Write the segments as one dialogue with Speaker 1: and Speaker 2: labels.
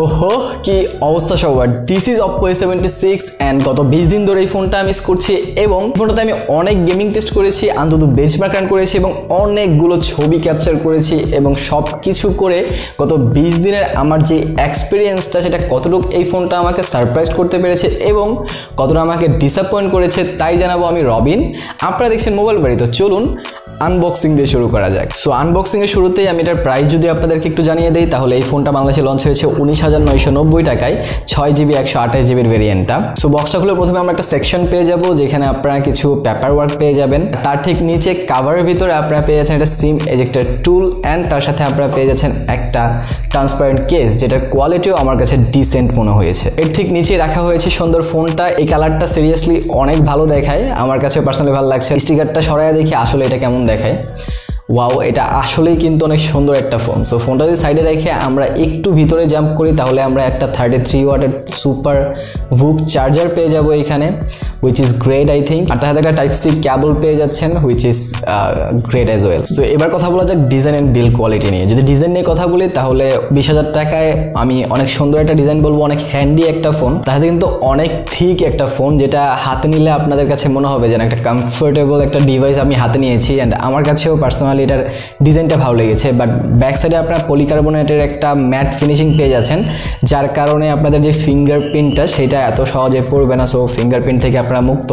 Speaker 1: ওহো কি অবস্থা সবার, this is Oppo A76 and গত 20 দিন ধরে এই ফোনটা আমি ইউজ করছি এবং ফোনটাতে আমি অনেক গেমিং টেস্ট করেছি, অন্তত বেঞ্চমার্ক রান করেছি এবং অনেকগুলো ছবি ক্যাপচার করেছি এবং সব কিছু করে গত 20 দিনের আমার যে এক্সপিরিয়েন্সটা সেটা কতটুকু এই ফোনটা আমাকে সারপ্রাইজ করতে পেরেছে এবং কতটা আমাকে ডিসঅ্যাপয়েন্ট করেছে তাই জানাবো আমি রবিন। আপনারা দেখছেন মোবাইল বাড়ি, তো চলুন আনবক্সিং দিয়ে শুরু করা যাক। সো আনবক্সিং এর শুরুতেই আমি এটার প্রাইস যদি আপনাদেরকে একটু জানিয়ে দেই, তাহলে এই ফোনটা বাংলাদেশে লঞ্চ হয়েছে 19,990 টাকায় 6GB 128GBর ভেরিয়েন্টটা। সো বক্সটা খুলে প্রথমে আমরা একটা সেকশন পেয়ে যাব যেখানে আপনারা কিছু পেপার ওয়ার্ক পেয়ে যাবেন। তার ঠিক নিচে কাভারের ভিতরে আপনারা পেয়ে যাচ্ছেন একটা সিম এজেক্টর টুল অ্যান্ড তার সাথে আপনারা পেয়ে যাচ্ছেন একটা ট্রান্সপারেন্ট কেস, যেটার কোয়ালিটিও আমার কাছে ডিসেন্ট মনে হয়েছে। এর ঠিক নিচে রাখা হয়েছে সুন্দর ফোনটা। এই কালারটা সিরিয়াসলি অনেক ভালো দেখায়, আমার কাছে পার্সোনালি ভালো লাগছে। স্টিকারটা সরাইয়া দেখি আসলে এটা কেমন দেখায়। ওয়াও, এটা আসলেই কিন্তু অনেক সুন্দর একটা ফোন। সো ফোনটা যদি সাইডে রেখে আমরা একটু ভিতরে জাম্প করি তাহলে আমরা একটা 33 ওয়াটের সুপার ভুক চার্জার পেয়ে যাবো এখানে, which is great I think। আর তার সাথে একটা টাইপ সি কেবল পেয়ে যাচ্ছেন, which is great as well। So এবার কথা বলা যাক ডিজাইন অ্যান্ড বিল্ড কোয়ালিটি নিয়ে। যদি ডিজাইন নিয়ে কথা বলি তাহলে 20,000 টাকায় আমি অনেক সুন্দর একটা ডিজাইন বলবো, অনেক হ্যান্ডি একটা ফোন। তার সাথে কিন্তু অনেক থিক একটা ফোন, যেটা হাতে নিলে আপনাদের কাছে মনে হবে যেন একটা কমফোর্টেবল একটা ডিভাইস আমি হাতে নিয়েছি। অ্যান্ড আমার কাছেও পার্সোনালি এটার ডিজাইনটা ভালো লেগেছে। বাট ব্যাক সাইডে আপনারা পলিকার্বনেটের একটা ম্যাট ফিনিশিং পেয়ে যাচ্ছেন, যার কারণে আপনাদের যে ফিঙ্গারপ্রিন্টটা সেটা এত সহজে পড়বে না। সো ফিঙ্গারপ্রিন্ট থেকে আপনারা মুক্ত।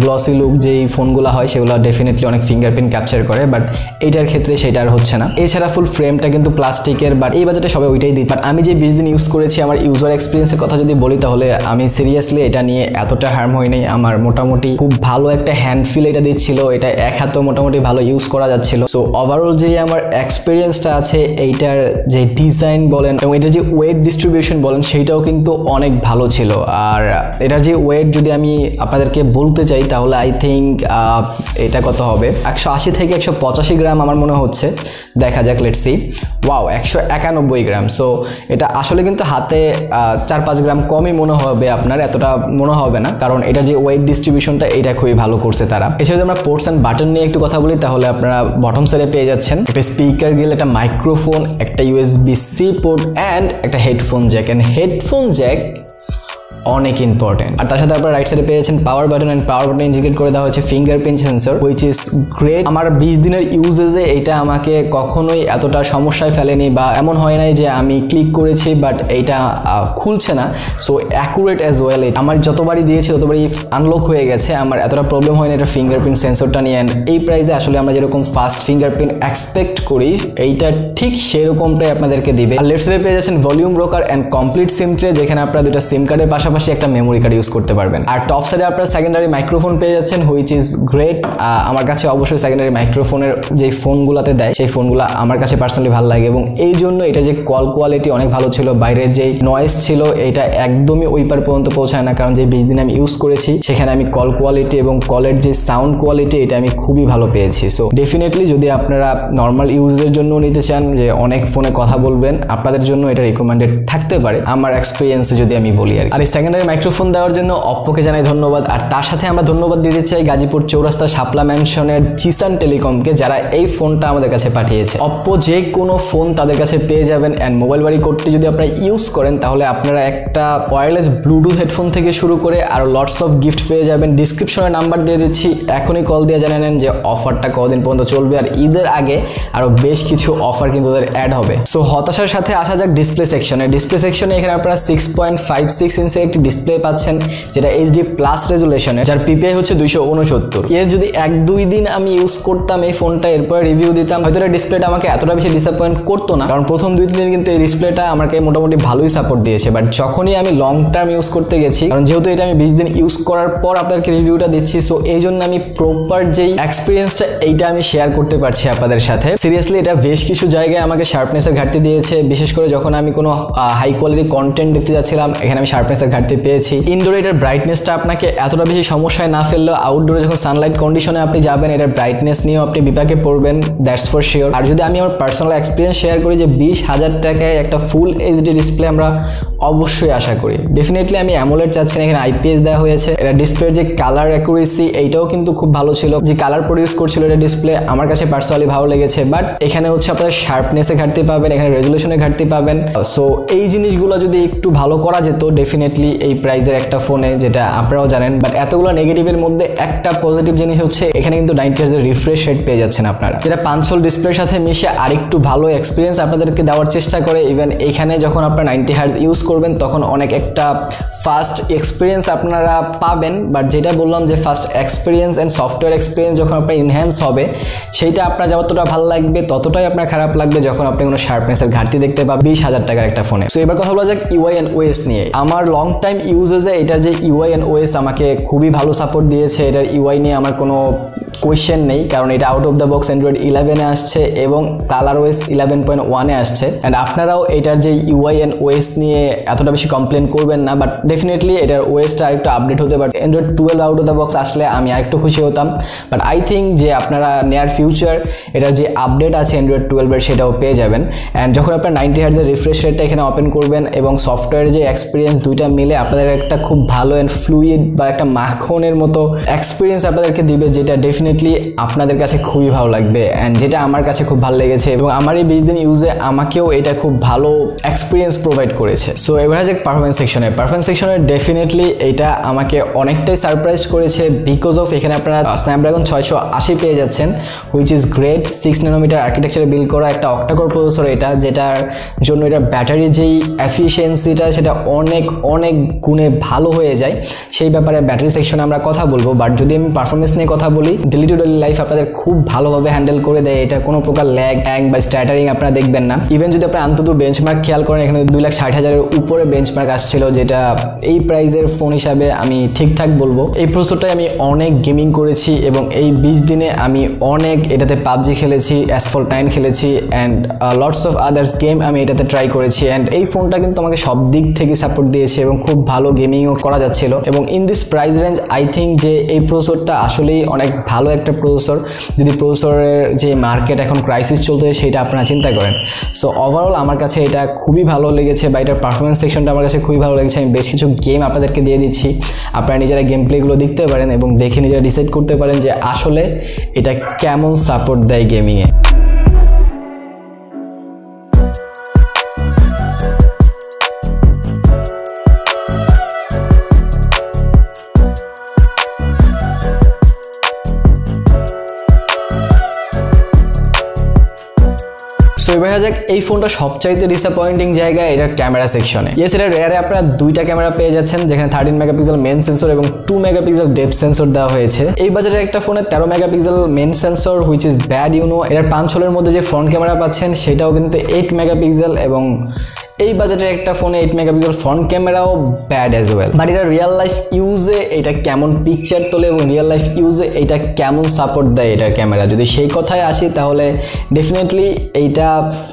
Speaker 1: গ্লসি লুক যেই ফোনগুলো হয় সেগুলো ডেফিনেটলি অনেক ফিঙ্গারপ্রিন্ট ক্যাপচার করে, বাট এইটার ক্ষেত্রে সেটা আর হচ্ছে না। এছাড়া ফুল ফ্রেমটা কিন্তু প্লাস্টিকের, বাট এই বাজেটে সবাই ওইটাই দিই। বাট আমি যে 20 দিন ইউজ করেছি আমার ইউজার এক্সপিরিয়েন্সের কথা যদি বলি তাহলে আমি সিরিয়াসলি এটা নিয়ে এতটা হার্ম হয়নি। আমার মোটামুটি খুব ভালো একটা হ্যান্ড ফিল এটা দিচ্ছিল, এটা এক হাতেও মোটামুটি ভালো ইউজ করা যাচ্ছিল। সো ওভারঅল যে আমার এক্সপিরিয়েন্সটা আছে এইটার যে ডিজাইন বলেন এবং এটার যে ওয়েট ডিস্ট্রিবিউশন বলেন সেইটাও কিন্তু অনেক ভালো ছিল। আর এটার যে ওয়েট যদি আমি আপনাদেরকে বলতে চাই তাহলে আই থিঙ্ক এটা কত হবে, 180 থেকে 185 গ্রাম আমার মনে হচ্ছে। দেখা যাক, let's see. Wow, 191 gram. So এটা আসলে কিন্তু হাতে 4-5 গ্রাম কমই মনে হবে, আপনার এতটা মনে হবে না, কারণ এটার যে ওয়েট ডিস্ট্রিবিউশনটা এটা খুবই ভালো করছে তারা। এছাড়া যদি আমরা পোর্টস অ্যান্ড বাটন নিয়ে একটু কথা বলি তাহলে আপনারা বটম সাইডে পেয়ে যাচ্ছেন একটা স্পিকার গিল, একটা মাইক্রোফোন, একটা USB-C পোর্ট অ্যান্ড একটা headphone Jack. And headphone Jack অনেক ইম্পর্টেন্ট। আর তার সাথে আপনারা রাইট সাইডে পেয়েছেন power button, and power button indicate করে দেওয়া হচ্ছে fingerprint sensor, which is great. আমার 20 দিনের ইউজেজে এটা আমাকে কখনোই এতটা সমস্যায় ফেলেনি, বা এমন হয় নাই যে আমি ক্লিক করেছি বাট এইটা খুলছে না। So accurate as well. আমার যতবারই দিয়েছি ততবারই আনলক হয়ে গেছে, আমার এতটা প্রবলেম হয় না এটা ফিঙ্গারপ্রিন্ট সেন্সরটা নিয়ে। অ্যান্ড এই প্রাইসে আসলে আমরা যেরকম ফাস্ট ফিঙ্গারপ্রিন্ট এক্সপেক্ট করি এইটা ঠিক সেরকমটাই আপনাদেরকে দিবে। আর লেফট সাইডে পেয়ে যাচ্ছেন volume broker and complete SIM tray, যেখানে আপনারা দুটো সিম কার্ডের পাশাপাশি একটা মেমোরি কার্ড ইউজ করতে পারবেন। আর টপ সাইডে আপনারা সেকেন্ডারি মাইক্রোফোন পেয়ে যাচ্ছেন, হুইচ ইজ গ্রেট। আমার কাছে অবশ্যই সেকেন্ডারি মাইক্রোফোনের যে ফোনগুলোতে দেয় সেই ফোনগুলো আমার কাছে পার্সোনালি ভালো লাগে এবং এই জন্য এটা যে কল কোয়ালিটি অনেক ভালো ছিল। বাইরের যে নয়েজ ছিল এটা একদমই ওই পার পর্যন্ত পৌঁছায় না, কারণ যে 20 দিন আমি ইউজ করেছি সেখানে আমি কল কোয়ালিটি এবং কলের যে সাউন্ড কোয়ালিটি এটা আমি খুবই ভালো পেয়েছি। সো ডেফিনেটলি যদি আপনারা নর্মাল ইউজের জন্য নিতে চান যে অনেক ফোনে কথা বলবেন, আপনাদের জন্য এটা রিকমেন্ডেড থাকতে পারে আমার এক্সপিরিয়েন্সে যদি আমি বলি। আর সেকেন্ডারি মাইক্রোফোন দেওয়ার জন্য অপ্পোকে জানাই ধন্যবাদ। আর তার সাথে আমরা ধন্যবাদ দিতে চাই গাজীপুর চৌরাস্তা শাপলা ম্যানশনের জিসান টেলিকমকে, যারা এই ফোনটা আমাদের কাছে পাঠিয়েছে। অপ্পো যে কোনো ফোন তাদের কাছে পেয়ে যাবেন। অ্যান্ড মোবাইল বাড়ি কোডটি যদি আপনারা ইউজ করেন তাহলে আপনারা একটা ওয়্যারলেস ব্লুটুথ হেডফোন থেকে শুরু করে আরও লটস অফ গিফট পেয়ে যাবেন। ডিসক্রিপশনে নাম্বার দিয়ে দিচ্ছি, এখনই কল দিয়ে জানিয়ে নেন যে অফারটা কদিন পর্যন্ত চলবে। আর ঈদের আগে আরও বেশ কিছু অফার কিন্তু ওদের অ্যাড হবে। সো হতাশার সাথে আসা যাক ডিসপ্লে সেকশনে। ডিসপ্লে সেকশনে এখানে আপনারা 6.56 ইঞ্চের একটি ডিসপ্লে পাচ্ছেন, যেটা HD+ রেজুলেশনের, যার PPI হচ্ছে 269। এর যদি 1-2 দিন আমি ইউজ করতাম এই ফোনটা, এরপর রিভিউ দিতাম, হয়তো ডিসপ্লেটা আমাকে এতটা বেশি ডিসঅ্যাপয়েন্ট করতো না, কারণ প্রথম 2-3 দিন কিন্তু এই ডিসপ্লেটা আমাকে মোটামুটি ভালোই সাপোর্ট দিয়েছে। বাট যখনই আমি লং টার্ম ইউজ করতে গেছি, কারণ যেহেতু এটা আমি 20 দিন ইউজ করার পর আপনাদেরকে রিভিউটা দিচ্ছি, সো এই জন্য আমি প্রপার যেই এক্সপিরিয়েন্সটা এইটা আমি শেয়ার করতে পারছি আপনাদের সাথে। সিরিয়াসলি এটা বেশ কিছু জায়গায় আমাকে শার্পনেসের ঘাটতি দিয়েছে, বিশেষ করে যখন আমি কোনো হাই কোয়ালিটি কন্টেন্ট দেখতে যাচ্ছিলাম এখানে আমি শার্পনেসের ঘাটতি ঘাটতি পেয়েছি। ইনডোরে এটার ব্রাইটনেসটা আপনাকে এতটা বেশি সমস্যায় না ফেললেও আউটডোরে যখন সানলাইট কন্ডিশনে আপনি যাবেন এটার ব্রাইটনেস নিয়েও আপনি বিপাকে পড়বেন, দ্যাটস ফর শিওর। আর যদি আমি আমার পার্সোনাল এক্সপিরিয়েন্স শেয়ার করি যে 20,000 টাকায় একটা ফুল এইচডি ডিসপ্লে আমরা অবশ্যই আশা করি। ডেফিনেটলি আমি অ্যামোলেড চাচ্ছি না, এখানে আইপিএস দেওয়া হয়েছে। এটা ডিসপ্লের যে কালার অ্যাকুরেসি এইটাও কিন্তু খুব ভালো ছিল, যে কালার প্রডিউস করছিল এটা ডিসপ্লে আমার কাছে পার্সোনালি ভালো লেগেছে। বাট এখানে হচ্ছে আপনার শার্পনেসে ঘাটতি পাবেন, এখানে রেজলিউশনে ঘাটতি পাবেন। সো এই জিনিসগুলো যদি একটু ভালো করা যেত ডেফিনেটলি এই প্রাইজের একটা ফোনে, যেটা আপনারাও জানেন। বাট এতগুলো নেগেটিভের মধ্যে একটা পজিটিভ জিনিস হচ্ছে এখানে কিন্তু 90 হার্জের রিফ্রেশ রেট পেয়ে যাচ্ছেন আপনারা, যেটা 500 ডিসপ্লের সাথে মিশে আরেকটু ভালো এক্সপিরিয়েন্স আপনাদেরকে দেওয়ার চেষ্টা করে। ইভেন এখানে যখন আপনারা 90 হার্জ ইউজ করবেন তখন অনেক একটা ফাস্ট এক্সপিরিয়েন্স আপনারা পাবেন। বাট যেটা বললাম যে fast experience and software experience যখন আপনার ইনহ্যান্স হবে সেইটা আপনার যতটা ভালো লাগবে ততটাই আপনার খারাপ লাগবে যখন আপনি কোনো শার্পনেসের ঘাটতি দেখতে পাবেন 20,000 টাকার একটা ফোনে। সো এবার কথা বলা যাক ইউআই অ্যান্ড ওএস নিয়ে। আমার লং টাইম ইউজেসে এটার যে ইউআই অ্যান্ড ওএস আমাকে খুবই ভালো সাপোর্ট দিয়েছে। এটার ইউআই নিয়ে আমার কোনো কোয়েশ্চেন নেই, কারণ এটা out of the box Android 11-এ আসছে এবং কালার ওএস 11.1-এ আসছে। অ্যান্ড আপনারাও এটার যে ইউআই অ্যান্ড ওএস নিয়ে এতটা বেশি কমপ্লেন করবেন না। বাট ডেফিনেটলি এটার ওএসটা আরেকটু আপডেট হতে পারে। Android 12 out of the box আসলে আমি আরেকটু খুশি হতাম। বাট আই থিঙ্ক যে আপনারা নিয়ার ফিউচার এটার যে আপডেট আছে অ্যান্ড্রয়েড 12-এর সেটাও পেয়ে যাবেন। অ্যান্ড যখন আপনার 90 হার্জের রিফ্রেশ রেটটা এখানে ওপেন করবেন এবং সফটওয়্যার যে এক্সপিরিয়েন্স দুইটা মিলে আপনাদের একটা খুব ভালো অ্যান্ড ফ্লুইড বা একটা মাখনের মতো এক্সপিরিয়েন্স আপনাদেরকে দিবে, যেটা ডেফিনেটলি আপনাদের কাছে খুবই ভালো লাগবে। অ্যান্ড যেটা আমার কাছে খুব ভালো লেগেছে এবং আমার এই 20 দিন ইউজে আমাকেও এটা খুব ভালো এক্সপিরিয়েন্স প্রোভাইড করেছে। সো এবার আছে পারফরমেন্স সেকশনে। পারফরমেন্স সেকশনে ডেফিনেটলি এটা আমাকে অনেকটাই সারপ্রাইজ করেছে বিকজ অফ এখানে আপনারা স্ন্যাপড্রাগন 680 পেয়ে যাচ্ছেন, হুইচ ইজ গ্রেট। 6 ন্যানোমিটার আর্কিটেকচারে বিল্ড করা একটা অক্টাকোর প্রসেসর এটা, যেটার জন্য এটার ব্যাটারি যেই এফিসিয়েন্সিটা সেটা অনেক অনেক গুণে ভালো হয়ে যায়। সেই ব্যাপারে ব্যাটারি সেকশনে আমরা কথা বলবো। বাট যদি আমি পারফরমেন্স নিয়ে কথা বলি, ডেলি টু ডেলি লাইফ আপনাদের খুব ভালোভাবে হ্যান্ডেল করে দেয়। এটা কোনো প্রকার ল্যাগ বা স্ট্যাটারিং আপনারা দেখবেন না। ইভেন যদি আপনারা অন্তত বেঞ্চমার্ক খেয়াল করেন, এখানে 2,60,000-এর উপরে বেঞ্চমার্ক আসছিল, যেটা এই প্রাইজের ফোন হিসাবে আমি ঠিকঠাক বলবো। এই প্রসেসরটাই আমি অনেক গেমিং করেছি এবং এই 20 দিনে আমি অনেক এটাতে পাবজি খেলেছি, অ্যাসফল্ট 9 খেলেছি and lots of others game আমি এটাতে ট্রাই করেছি। অ্যান্ড এই ফোনটা কিন্তু আমাকে সব দিক থেকে সাপোর্ট দিয়েছে এবং খুব ভালো গেমিংও করা যাচ্ছিল। এবং in this price range I think যে এই প্রসেসরটা আসলেই অনেক ভালো একটা প্রসেসর, যদি প্রসেসরের যে মার্কেট এখন ক্রাইসিস চলতে সেটা আপনারা চিন্তা করেন। সো ওভারঅল আমার কাছে এটা খুবই ভালো লেগেছে বা এটার পারফরমেন্স সেকশনটা আমার কাছে খুবই ভালো লেগেছে। আমি বেশ কিছু গেম আপনাদেরকে দিয়ে দিচ্ছি, আপনারা নিজেরা গেম প্লেগুলো দেখতে পারেন এবং দেখে নিজেরা ডিসাইড করতে পারেন যে আসলে এটা কেমন সাপোর্ট দেয় গেমিংয়ে। সো এবার যাক এই ফোনটা সবচাইতে ডিসঅ্যাপয়েন্টিং জায়গা এটার ক্যামেরা সেকশনে। ইয়েস, এটা রেয়ারে আপনারা দুইটা ক্যামেরা পেয়ে যাচ্ছেন, যেখানে 13 মেগাপিক্সেল মেন সেন্সর এবং 2 মেগাপিক্সেল ডেপথ সেন্সর দেওয়া হয়েছে। এই বাজেটের একটা ফোনে 13 megapixel main sensor which is bad you know. এটার 5 হোলের মধ্যে যে ফ্রন্ট ক্যামেরা পাচ্ছেন সেটাও কিন্তু 8 মেগাপিক্সেল এবং এই বাজেটের একটা ফোনে 8 মেগাপিক্সেল ফ্রন্ট ক্যামেরাও ব্যাড অ্যাজ ওয়েল। বাট এটা রিয়েল লাইফ ইউজে এটা কেমন পিকচার তোলে এবং রিয়েল লাইফ ইউজে এটা কেমন সাপোর্ট দেয় এটার ক্যামেরা, যদি সেই কথায় আসি তাহলে ডেফিনেটলি এইটা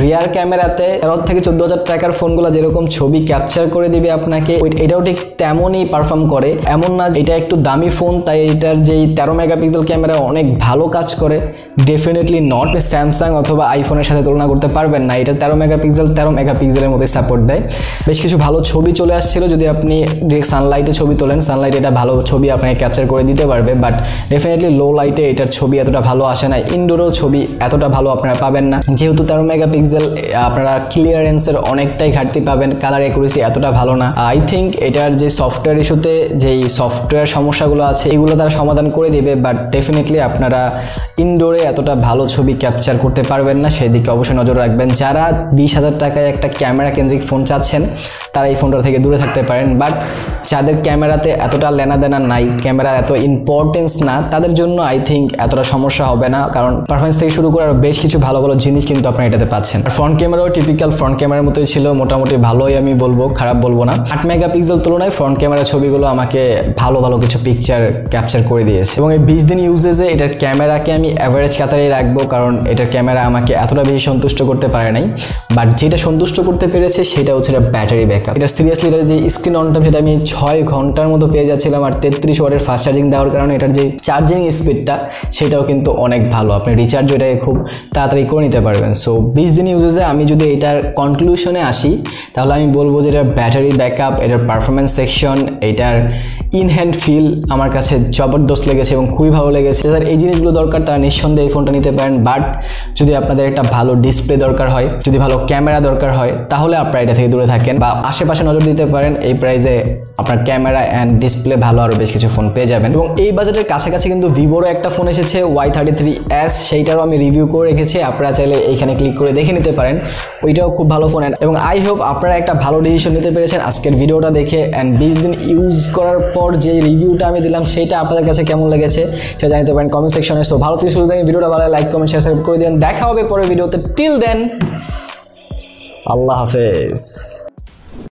Speaker 1: রিয়ার ক্যামেরাতে 13 থেকে 14,000 টাকার ফোনগুলো যেরকম ছবি ক্যাপচার করে দিবে আপনাকে, এটাও ঠিক তেমনই পারফর্ম করে। এমন না এটা একটু দামি ফোন তাই এটার যেই 13 মেগাপিক্সেল ক্যামেরা অনেক ভালো কাজ করে, ডেফিনেটলি নট। স্যামসাং অথবা আইফোনের সাথে তুলনা করতে পারবেন না। এটা 13 মেগাপিক্সেলের মধ্যে সাপোর্ট দেয়। বেশ কিছু ভালো ছবি চলে আসছিল, যদি আপনি ডিরেক্ট সানলাইটে ছবি তোলেন, সানলাইটে এটা ভালো ছবি আপনাকে ক্যাপচার করে দিতে পারবে। বাট ডেফিনেটলি লো লাইটে এটার ছবি এতটা ভালো আসে না, ইনডোরেও ছবি এতটা ভালো আপনারা পাবেন না। যেহেতু 13 মেগাপিক্সেল আপনারা ক্লিয়ারেন্সের অনেকটাই ঘাটতি পাবেন, কালার অ্যাকুরেসি এতটা ভালো না। আই থিঙ্ক এটার যে সফটওয়্যার ইস্যুতে যেই সফটওয়্যার সমস্যাগুলো আছে এগুলো তারা সমাধান করে দেবে। বাট ডেফিনেটলি আপনারা ইনডোরে এতটা ভালো ছবি ক্যাপচার করতে পারবেন না, সেদিকে অবশ্যই নজর রাখবেন। যারা 20,000 টাকায় একটা ক্যামেরা কেন্দ্রিক ফোন চাচ্ছেন তারা এই ফোনটা থেকে দূরে থাকতে পারেন। বাট যাদের ক্যামেরাতে এতটা লেনাদেনা নাই, ক্যামেরা এত ইম্পর্টেন্স না, তাদের জন্য আই থিঙ্ক এতটা সমস্যা হবে না, কারণ পারফরমেন্স থেকে শুরু করে আরও বেশ কিছু ভালো ভালো জিনিস কিন্তু আপনারা এটাতে পাচ্ছেন। আর ফ্রন্ট ক্যামেরাও টিপিক্যাল ফ্রন্ট ক্যামেরার মতোই ছিল, মোটামুটি ভালোই আমি বলবো, খারাপ বলবো না। 8 মেগাপিক্সেল তুলনায় ফ্রন্ট ক্যামেরা ছবিগুলো আমাকে ভালো ভালো কিছু পিকচার ক্যাপচার করে দিয়েছে। এবং এই 20 দিন ইউজেজে এটার ক্যামেরাকে আমি অ্যাভারেজ কাতারেই রাখবো, কারণ এটার ক্যামেরা আমাকে এতটা বেশি সন্তুষ্ট করতে পারে নাই। বাট যেটা সন্তুষ্ট করতে পেরেছে বেড়েছে সেটা হচ্ছে ব্যাটারি ব্যাকআপ। এটা সিরিয়াসলি এটার যে স্ক্রিন অন টাইম সেটা আমি 6 ঘন্টার মতো পেয়ে যাচ্ছিলাম, আর 33 ওয়াটের ফাস্ট চার্জিং দেওয়ার কারণে এটার যে চার্জিং স্পিডটা সেটাও কিন্তু অনেক ভালো, আপনি রিচার্জ এটাকে খুব তাড়াতাড়ি করে নিতে পারবেন। সো 20 দিন ইউজেসে আমি যদি এটার কনক্লুশনে আসি তাহলে আমি বলবো যে এটার ব্যাটারি ব্যাকআপ, এটার পারফরমেন্স সেকশন, এটার ইন হ্যান্ড ফিল আমার কাছে জবরদস্ত লেগেছে এবং খুবই ভালো লেগেছে। যাদের এই জিনিসগুলো দরকার তারা নিঃসন্দেহে এই ফোনটা নিতে পারেন। বাট যদি আপনাদের একটা ভালো ডিসপ্লে দরকার হয়, যদি ভালো ক্যামেরা দরকার হয়, তাহলে আপনারা এটা থেকে দূরে থাকেন বা আশেপাশে নজর দিতে পারেন। এই প্রাইসে আপনার ক্যামেরা অ্যান্ড ডিসপ্লে ভালো আরও বেশ কিছু ফোন পেয়ে যাবেন। এবং এই বাজেটের কাছাকাছি কিন্তু ভিভোরও একটা ফোন এসেছে Y33s, সেইটারও আমি রিভিউ করে রেখেছি, আপনারা চাইলে এইখানে ক্লিক করে দেখে নিতে পারেন। ওইটাও খুব ভালো ফোন। এবং আই হোপ আপনারা একটা ভালো ডিসিশন নিতে পেরেছেন আজকের ভিডিওটা দেখে। অ্যান্ড 20 দিন ইউজ করার পর যে রিভিউটা আমি দিলাম সেটা আপনাদের কাছে কেমন লেগেছে সেটা জানাতে পারেন কমেন্ট সেকশনে। সো ভালো থেকে শুরু থেকে ভিডিওটা ভালো লাইক কমেন্ট শেয়ার সাবস্ক্রাইব করে দেন। দেখা হবে পরের ভিডিওতে। টিল দেন, আল্লাহ হাফেজ।